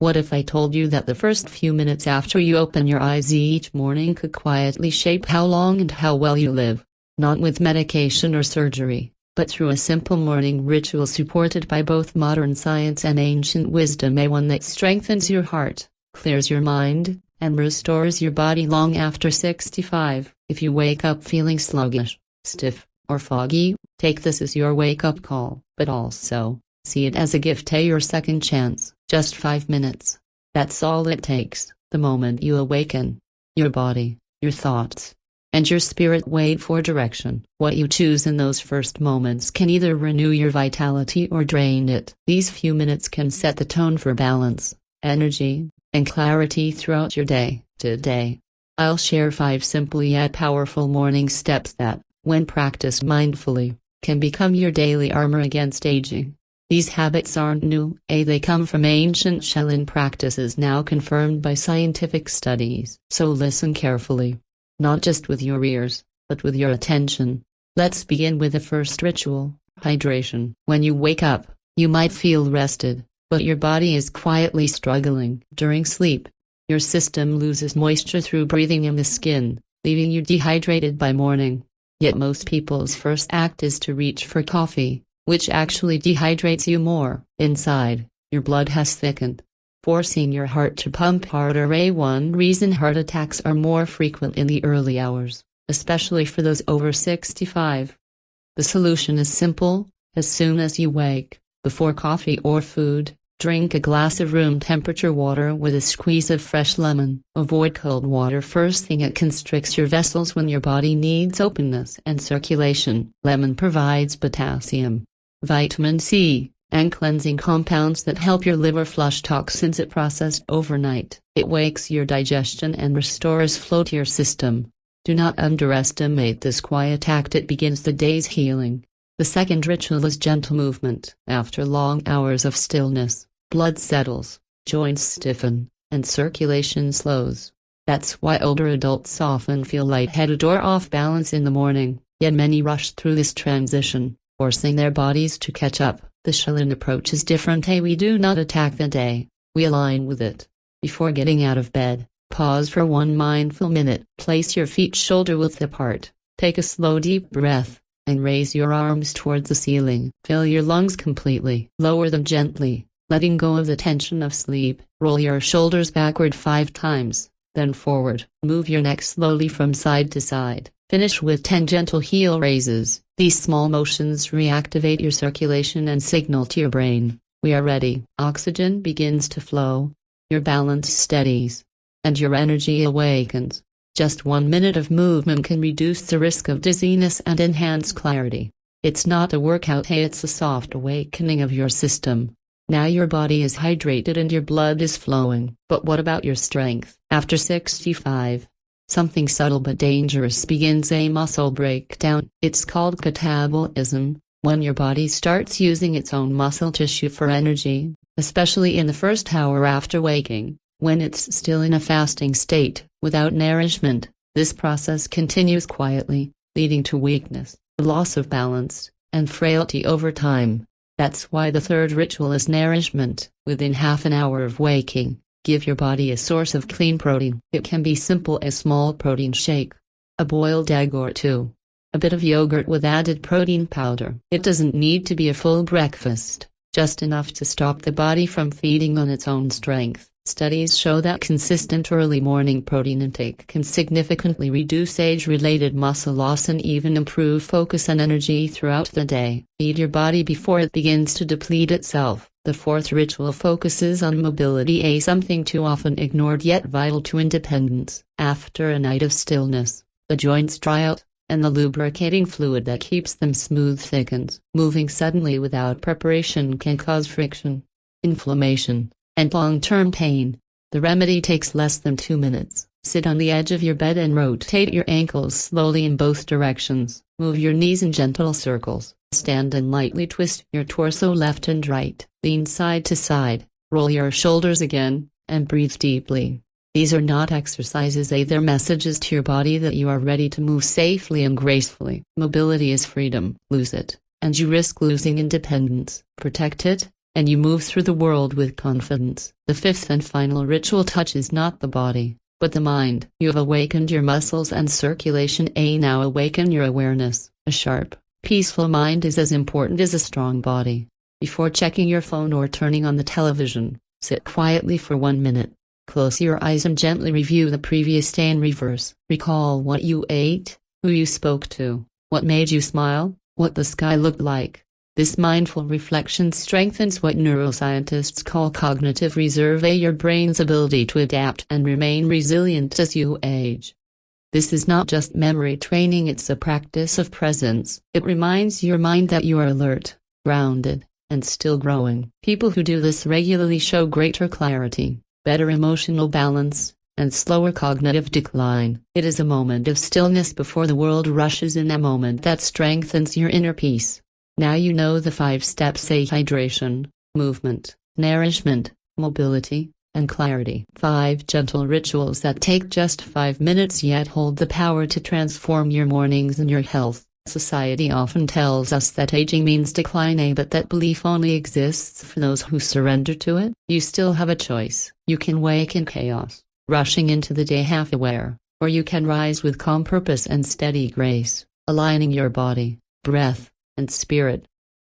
What if I told you that the first few minutes after you open your eyes each morning could quietly shape how long and how well you live? Not with medication or surgery, but through a simple morning ritual supported by both modern science and ancient wisdom, one that strengthens your heart, clears your mind, and restores your body long after 65. If you wake up feeling sluggish, stiff, or foggy, take this as your wake-up call, but also see it as a gift, your second chance. Just 5 minutes. That's all it takes. The moment you awaken, your body, your thoughts, and your spirit wait for direction. What you choose in those first moments can either renew your vitality or drain it. These few minutes can set the tone for balance, energy, and clarity throughout your day. Today, I'll share 5 simple yet powerful morning steps that, when practiced mindfully, can become your daily armor against aging. These habits aren't new, they come from ancient Shaolin practices now confirmed by scientific studies. So listen carefully. Not just with your ears, but with your attention. Let's begin with the first ritual, hydration. When you wake up, you might feel rested, but your body is quietly struggling. During sleep, your system loses moisture through breathing in the skin, leaving you dehydrated by morning. Yet most people's first act is to reach for coffee, which actually dehydrates you more. Inside, your blood has thickened, forcing your heart to pump harder. One reason heart attacks are more frequent in the early hours, especially for those over 65. The solution is simple. As soon as you wake, before coffee or food, drink a glass of room temperature water with a squeeze of fresh lemon. Avoid cold water first thing, it constricts your vessels when your body needs openness and circulation. Lemon provides potassium, vitamin C, and cleansing compounds that help your liver flush toxins it processed overnight. It wakes your digestion and restores flow to your system. Do not underestimate this quiet act, it begins the day's healing. The second ritual is gentle movement. After long hours of stillness, blood settles, joints stiffen, and circulation slows. That's why older adults often feel lightheaded or off balance in the morning, yet many rush through this transition, forcing their bodies to catch up. The Shaolin approach is different. We do not attack the day, we align with it. Before getting out of bed, pause for 1 mindful minute. Place your feet shoulder-width apart, take a slow deep breath, and raise your arms towards the ceiling. Fill your lungs completely. Lower them gently, letting go of the tension of sleep. Roll your shoulders backward 5 times, then forward. Move your neck slowly from side to side. Finish with 10 gentle heel raises. These small motions reactivate your circulation and signal to your brain, we are ready. Oxygen begins to flow, your balance steadies, and your energy awakens. Just 1 minute of movement can reduce the risk of dizziness and enhance clarity. It's not a workout, it's a soft awakening of your system. Now your body is hydrated and your blood is flowing. But what about your strength? After 65, something subtle but dangerous begins, a muscle breakdown. It's called catabolism, when your body starts using its own muscle tissue for energy, especially in the first hour after waking. When it's still in a fasting state, without nourishment, this process continues quietly, leading to weakness, loss of balance, and frailty over time. That's why the third ritual is nourishment. Within half an hour of waking, give your body a source of clean protein. It can be simple as small protein shake, a boiled egg or 2, a bit of yogurt with added protein powder. It doesn't need to be a full breakfast, just enough to stop the body from feeding on its own strength. Studies show that consistent early morning protein intake can significantly reduce age-related muscle loss and even improve focus and energy throughout the day. Feed your body before it begins to deplete itself. The fourth ritual focuses on mobility, something too often ignored yet vital to independence. After a night of stillness, the joints dry out, and the lubricating fluid that keeps them smooth thickens. Moving suddenly without preparation can cause friction, inflammation, and long-term pain. The remedy takes less than 2 minutes. Sit on the edge of your bed and rotate your ankles slowly in both directions. Move your knees in gentle circles. Stand and lightly twist your torso left and right. Lean side to side, roll your shoulders again, and breathe deeply. These are not exercises, they're messages to your body that you are ready to move safely and gracefully. Mobility is freedom. Lose it, and you risk losing independence. Protect it, and you move through the world with confidence. The fifth and final ritual touches not the body, but the mind. You have awakened your muscles and circulation. Now awaken your awareness. A sharp, peaceful mind is as important as a strong body. Before checking your phone or turning on the television, sit quietly for 1 minute. Close your eyes and gently review the previous day in reverse. Recall what you ate, who you spoke to, what made you smile, what the sky looked like. This mindful reflection strengthens what neuroscientists call cognitive reserve, your brain's ability to adapt and remain resilient as you age. This is not just memory training, it's a practice of presence. It reminds your mind that you are alert, grounded, and still growing. People who do this regularly show greater clarity, better emotional balance, and slower cognitive decline. It is a moment of stillness before the world rushes in, a moment that strengthens your inner peace. Now you know the 5 steps: hydration, movement, nourishment, mobility, and clarity. 5 gentle rituals that take just 5 minutes yet hold the power to transform your mornings and your health. Society often tells us that aging means decline, but that belief only exists for those who surrender to it. You still have a choice. You can wake in chaos, rushing into the day half aware, or you can rise with calm purpose and steady grace, aligning your body, breath, and spirit.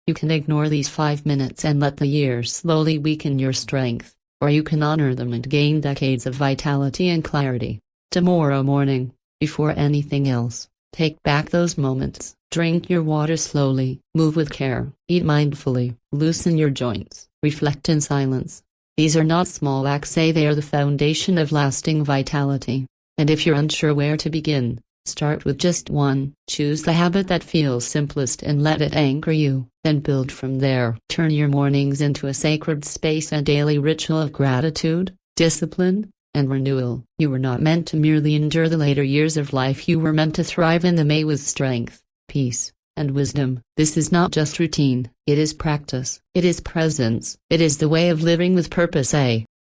You can ignore these 5 minutes and let the years slowly weaken your strength, or you can honor them and gain decades of vitality and clarity. Tomorrow morning, before anything else, take back those moments. Drink your water slowly, move with care, eat mindfully, loosen your joints, reflect in silence. These are not small acts, they are the foundation of lasting vitality. And if you're unsure where to begin, start with just one. Choose the habit that feels simplest and let it anchor you, then build from there. Turn your mornings into a sacred space, a daily ritual of gratitude, discipline, and renewal. You were not meant to merely endure the later years of life, you were meant to thrive in them with strength, peace, and wisdom. This is not just routine, it is practice, it is presence, it is the way of living with purpose.